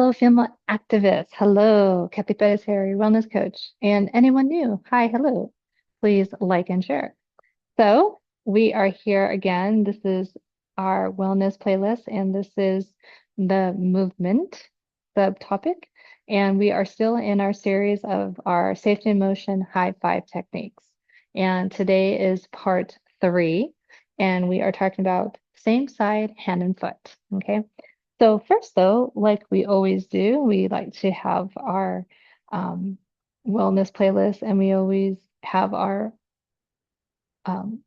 Hello, female activists. Hello, Cathy Harry, wellness coach, and anyone new. Hi, hello. Please like and share. So we are here again. This is our wellness playlist, and this is the movement subtopic. And we are still in our series of our safety in motion high-5 techniques. And today is part 3, and we are talking about same side, hand and foot. Okay. So first, though, like we always do, we like to have our um, wellness playlist, and we always have our um,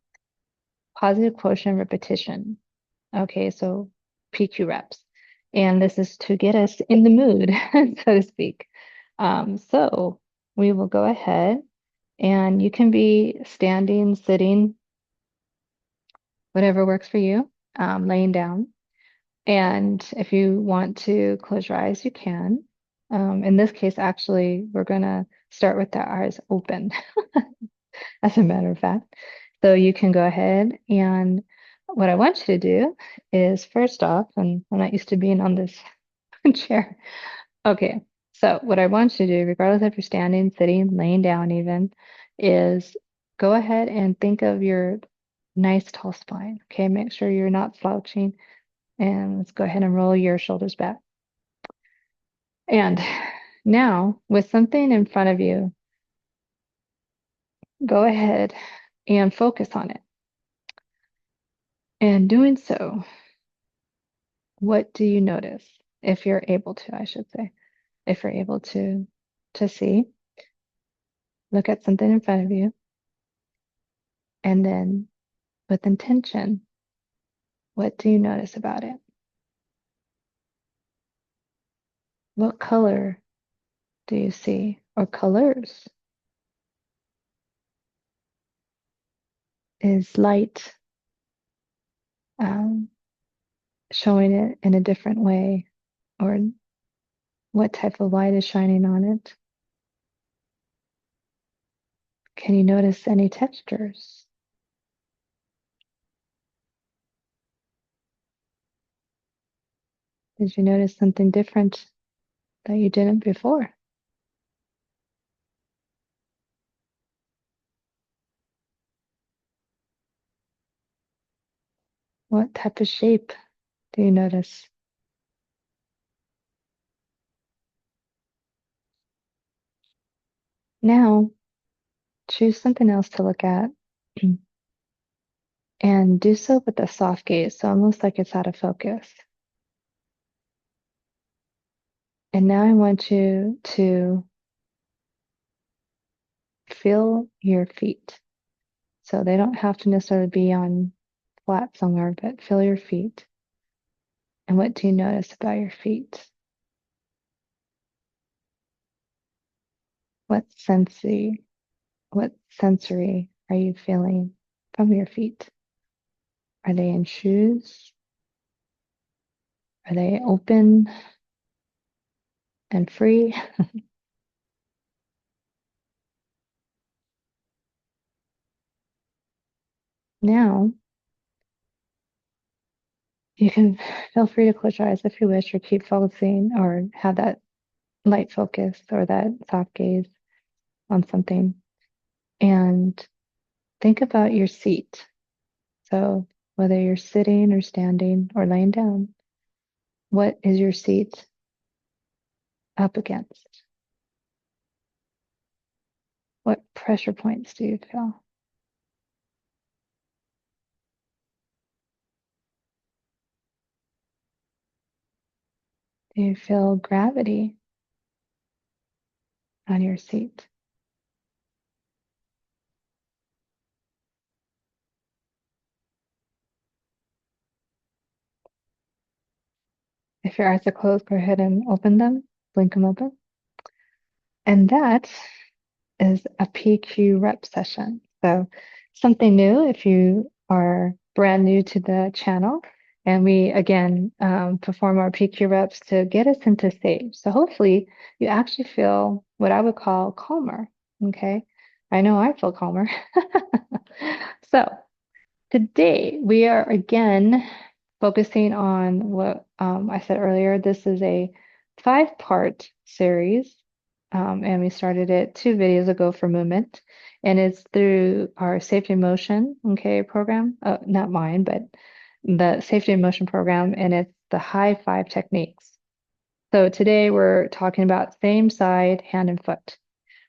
positive quotient repetition. Okay, so PQ reps. And this is to get us in the mood, so to speak. So we will go ahead and you can be standing, sitting, whatever works for you, laying down. And if you want to close your eyes, you can. In this case, actually, we're going to start with the eyes open, as a matter of fact. So you can go ahead and what I want you to do is first off, and I'm not used to being on this chair. Okay, so what I want you to do, regardless if you're standing, sitting, laying down even, is go ahead and think of your nice tall spine. Okay, make sure you're not slouching. And let's go ahead and roll your shoulders back. And now, with something in front of you, go ahead and focus on it. And doing so, what do you notice? If you're able to, I should say, if you're able to see, look at something in front of you, and then with intention, what do you notice about it? What color do you see, or colors? Is light um, showing it in a different way, or what type of light is shining on it? Can you notice any textures? Did you notice something different that you didn't before? What type of shape do you notice? Now, choose something else to look at and do so with a soft gaze, so almost like it's out of focus. And now I want you to feel your feet. So they don't have to necessarily be on flat somewhere, but feel your feet. And what do you notice about your feet? What sensory, what sensory are you feeling from your feet? Are they in shoes? Are they open and free? Now, you can feel free to close your eyes if you wish, or keep focusing, or have that light focus or that soft gaze on something. And think about your seat. So, whether you're sitting or standing or laying down, what is your seat up against? What pressure points do you feel? Do you feel gravity on your seat? If your eyes are closed, go ahead and open them, blink them open. And that is a PQ rep session. So something new if you are brand new to the channel. And we, again, perform our PQ reps to get us into stage. So hopefully you actually feel what I would call calmer. Okay. I know I feel calmer. So today we are again focusing on what I said earlier. This is a 5-part series, and we started it 2 videos ago for movement, and it's through our Safety and Motion, okay, program. Not mine, but the Safety and Motion program, and it's the High-5 techniques. So today we're talking about same side, hand and foot.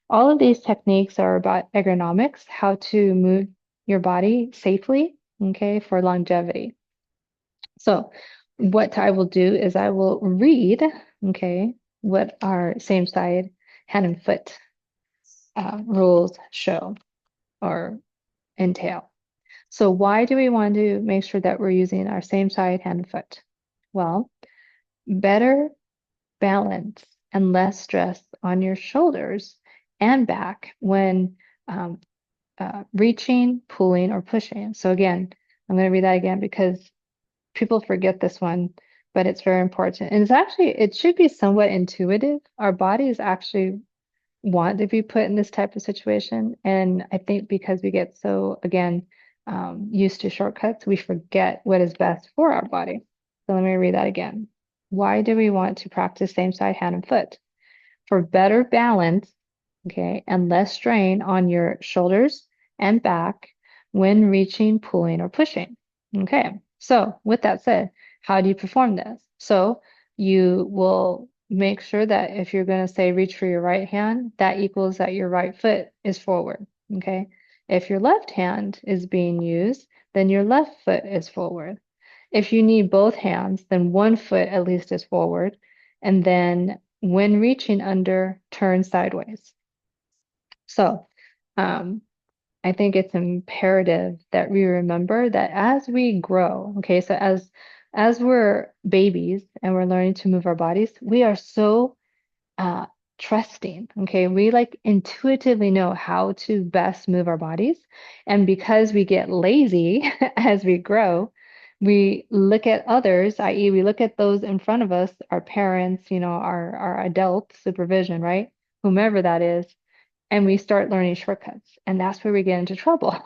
All of these techniques are about ergonomics, how to move your body safely, okay, for longevity. So what I will do is I will read, okay, what our same side, hand and foot rules show or entail. So why do we want to make sure that we're using our same side, hand and foot? Well, better balance and less stress on your shoulders and back when um, reaching, pulling, or pushing. So again, I'm going to read that again because people forget this one, but it's very important. And it should be somewhat intuitive. Our bodies actually want to be put in this type of situation. And I think because we get so, again, used to shortcuts, we forget what is best for our body. So let me read that again. Why do we want to practice same side, hand, and foot? For better balance, okay, and less strain on your shoulders and back when reaching, pulling, or pushing. Okay, so with that said, how do you perform this? So you will make sure that if you're going to say reach for your right hand, that equals that your right foot is forward. Okay, if your left hand is being used, then your left foot is forward. If you need both hands, then one foot at least is forward. And then when reaching under, turn sideways. So um, I think it's imperative that we remember that as we grow, okay, so as we're babies and we're learning to move our bodies, we are so uh, trusting. Okay, we like intuitively know how to best move our bodies. And because we get lazy as we grow, we look at others, i.e., we look at those in front of us, our parents, our adult supervision, right? Whomever that is, and we start learning shortcuts. And that's where we get into trouble.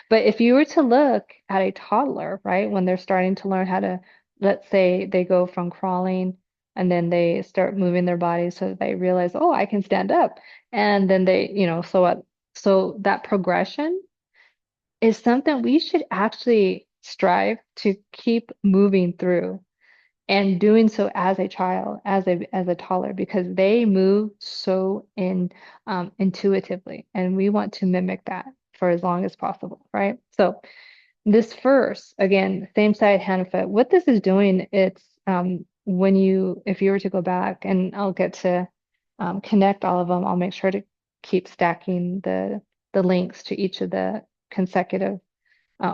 But if you were to look at a toddler, right, when they're starting to learn how to, let's say they go from crawling and then they start moving their bodies so that they realize, oh, I can stand up. And then so what? So that progression is something we should actually strive to keep moving through and doing so as a child, as a toddler, because they move so intuitively, and we want to mimic that for as long as possible, right? So this first, again, same side hand and foot. What this is doing, it's if you were to go back, and I'll get to connect all of them. I'll make sure to keep stacking the links to each of the consecutive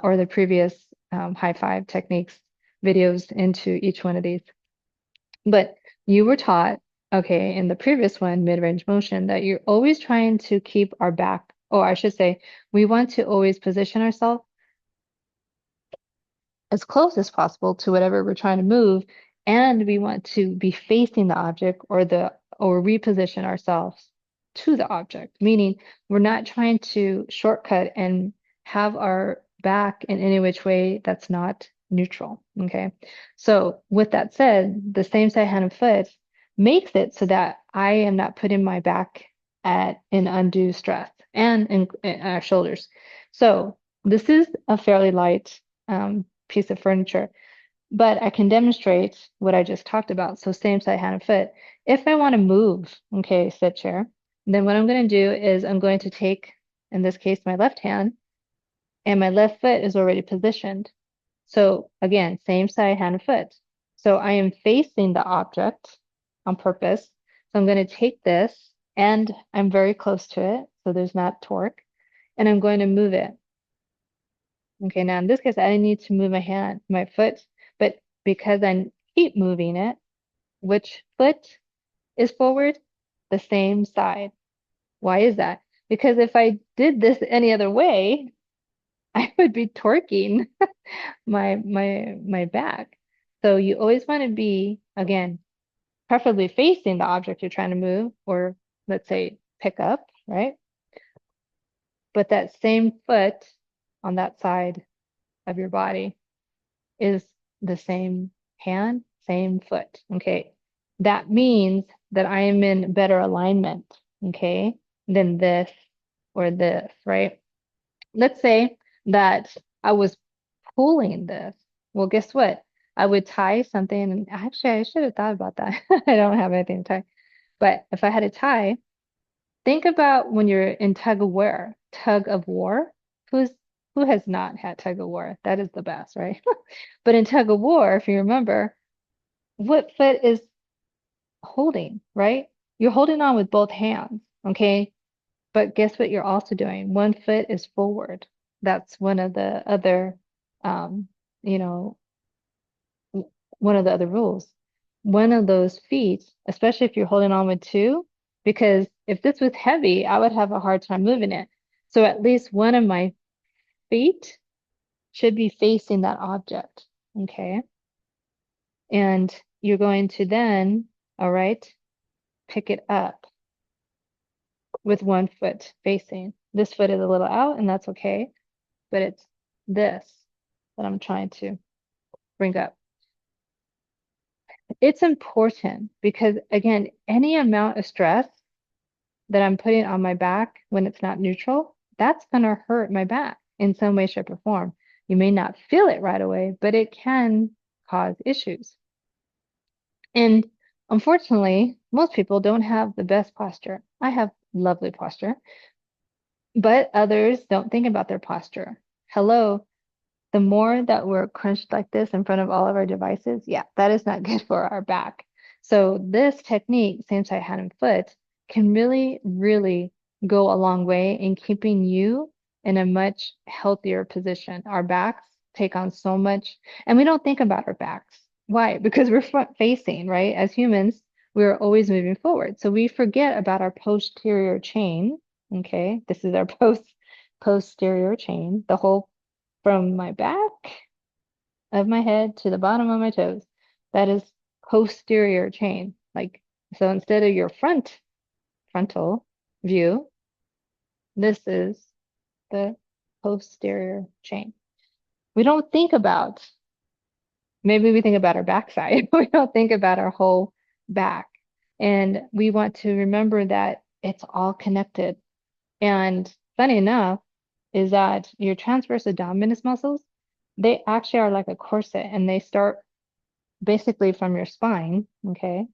or the previous High-5 techniques videos into each one of these. But you were taught, okay, in the previous one, mid-range motion, that you're always trying to keep our back, or I should say, we want to always position ourselves as close as possible to whatever we're trying to move, and we want to be facing the object or reposition ourselves to the object, meaning we're not trying to shortcut and have our back in any which way that's not neutral. Okay. So with that said, the same side hand and foot makes it so that I am not putting my back at an undue stress and in our shoulders. So this is a fairly light piece of furniture, but I can demonstrate what I just talked about. So same side, hand and foot. If I want to move, okay, sit chair, then what I'm going to do is I'm going to take, in this case, my left hand, and my left foot is already positioned. So again, same side, hand and foot. So I am facing the object on purpose. So I'm going to take this, and I'm very close to it, so there's not torque, and I'm going to move it. Okay, now in this case, I didn't need to move my foot, but because I keep moving it, which foot is forward? The same side. Why is that? Because if I did this any other way, I would be torquing my back. So you always want to be, again, preferably facing the object you're trying to move, or let's say pick up, right? But that same foot on that side of your body is the same hand, same foot. Okay. that means that I am in better alignment, okay, than this or this, right? Let's say that I was pulling this. Well, guess what? I would tie something, and actually, I should have thought about that. I don't have anything to tie. But if I had a tie, think about when you're in tug of war. Who's who has not had tug of war? That is the best, right? But in tug of war, if you remember, what foot is holding, right? You're holding on with both hands, okay? But guess what you're also doing? One foot is forward. That's one of the other, um, you know, one of the other rules. One of those feet, especially if you're holding on with two, because if this was heavy, I would have a hard time moving it. So at least one of my feet should be facing that object. Okay. And you're going to then, all right, pick it up with one foot facing. This foot is a little out, and that's okay, but it's this that I'm trying to bring up. It's important because, again, any amount of stress that I'm putting on my back when it's not neutral, that's going to hurt my back in some way, shape, or form. You may not feel it right away, but it can cause issues. And unfortunately, most people don't have the best posture. I have lovely posture, but others don't think about their posture. Hello, the more that we're crunched like this in front of all of our devices, yeah, that is not good for our back. So this technique, same side hand and foot, can really, really go a long way in keeping you in a much healthier position. Our backs take on so much, and we don't think about our backs. Why? Because we're front facing, right? As humans, we're always moving forward. So we forget about our posterior chain. Okay, this is our posterior chain, the whole from my back of my head to the bottom of my toes. That is posterior chain. Like, so instead of your frontal view, this is the posterior chain. We don't think about, maybe we think about our backside. We don't think about our whole back. And we want to remember that it's all connected. And funny enough, is that your transverse abdominis muscles, they actually are like a corset and they start basically from your spine, okay?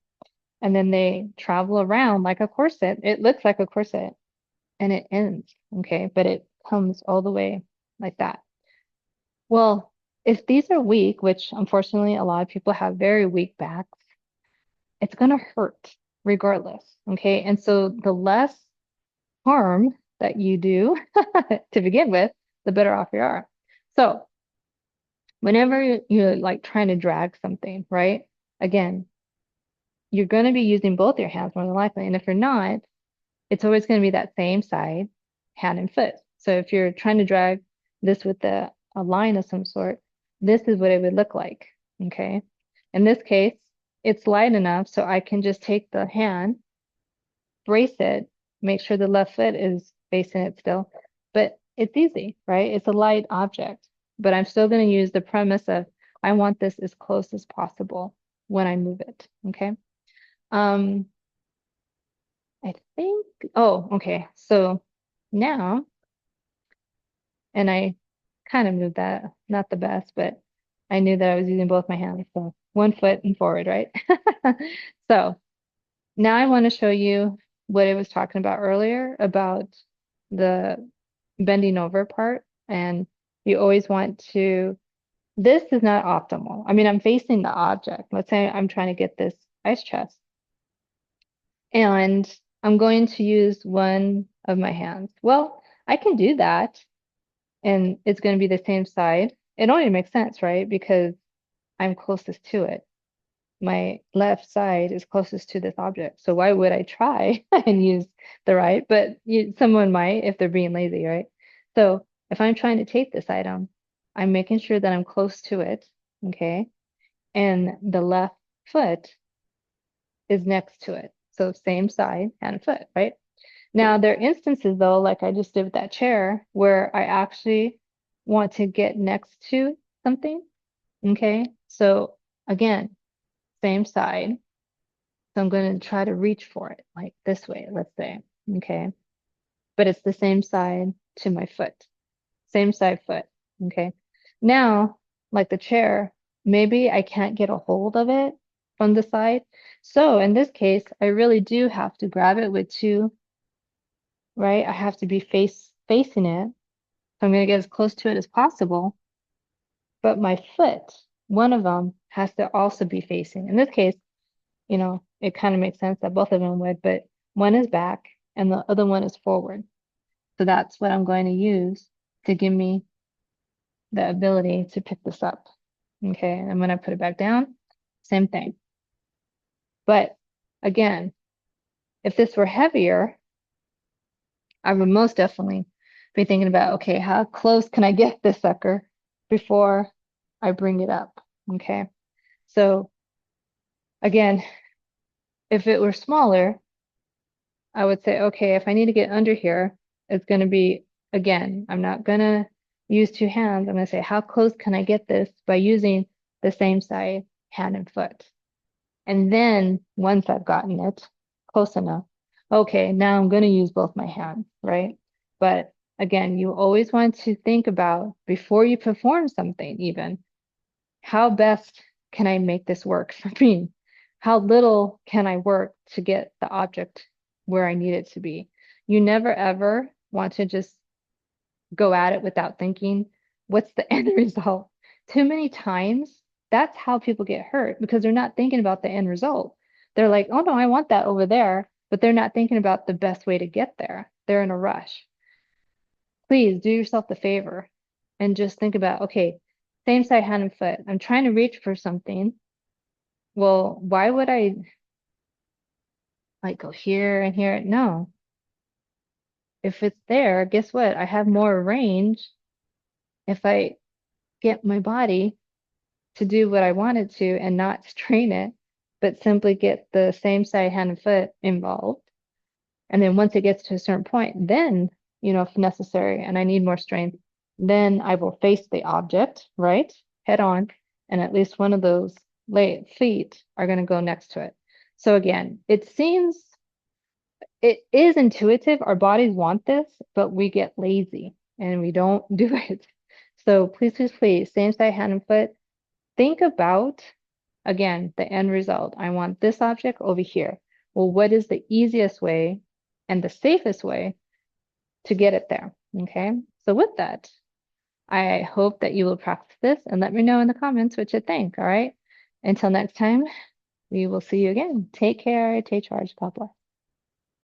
And then they travel around like a corset. It looks like a corset and it ends, okay? But it comes all the way like that. Well, if these are weak, which unfortunately a lot of people have very weak backs, it's going to hurt regardless, okay? And so the less harm that you do to begin with, the better off you are. So whenever you're like trying to drag something, right? Again, you're going to be using both your hands more than likely. And if you're not, it's always going to be that same side, hand and foot. So if you're trying to drag this with a line of some sort, this is what it would look like. Okay. In this case, it's light enough so I can just take the hand, brace it, make sure the left foot is facing it still. But it's easy, right? It's a light object, but I'm still going to use the premise of I want this as close as possible when I move it. Okay. Um, I think, oh, okay. So now, and I kind of moved that, not the best, but I knew that I was using both my hands. So one foot and forward, right? So now I want to show you what I was talking about earlier about the bending over part. And you always want to, this is not optimal. I mean, I'm facing the object. Let's say I'm trying to get this ice chest. And I'm going to use one of my hands. Well, I can do that, and it's going to be the same side. It only makes sense, right? Because I'm closest to it. My left side is closest to this object. So why would I try and use the right? But someone might if they're being lazy, right? So if I'm trying to take this item, I'm making sure that I'm close to it, okay? And the left foot is next to it. So same side, hand and foot, right? Now, there are instances though, like I just did with that chair, where I actually want to get next to something. Okay. So again, same side, So I'm going to try to reach for it like this way, let's say. Okay. But it's the same side to my foot, same side foot. Okay. Now, like the chair, maybe I can't get a hold of it from the side. So in this case, I really do have to grab it with two, right? I have to be facing it. So I'm going to get as close to it as possible. But my foot, one of them has to also be facing. In this case, it kind of makes sense that both of them would, but one is back and the other one is forward. So that's what I'm going to use to give me the ability to pick this up. Okay, and when I put it back down, same thing. But again, if this were heavier, I would most definitely be thinking about, okay, how close can I get this sucker before I bring it up? Okay, so again, if it were smaller, I would say, okay, if I need to get under here, it's going to be, again, I'm not going to use two hands. I'm going to say, how close can I get this by using the same side, hand and foot? And then once I've gotten it close enough, okay, now I'm going to use both my hands, right? But again, you always want to think about before you perform something, even how best can I make this work for me? How little can I work to get the object where I need it to be? You never ever want to just go at it without thinking, what's the end result? Too many times, that's how people get hurt because they're not thinking about the end result. They're like, oh no, I want that over there, but they're not thinking about the best way to get there. They're in a rush. Please do yourself the favor and just think about, okay, same side hand and foot. I'm trying to reach for something. Well, why would I like go here and here? No. If it's there, guess what? I have more range if I get my body to do what I wanted to and not strain it, but simply get the same side hand and foot involved. And then once it gets to a certain point, then, if necessary, and I need more strength, then I will face the object, right? Head on. And at least one of those feet are going to go next to it. So again, it is intuitive. Our bodies want this, but we get lazy and we don't do it. So please, please, please, same side hand and foot. Think about, again, the end result. I want this object over here. Well, what is the easiest way and the safest way to get it there? Okay. So with that, I hope that you will practice this and let me know in the comments what you think. All right. Until next time, we will see you again. Take care. Take charge. God bless.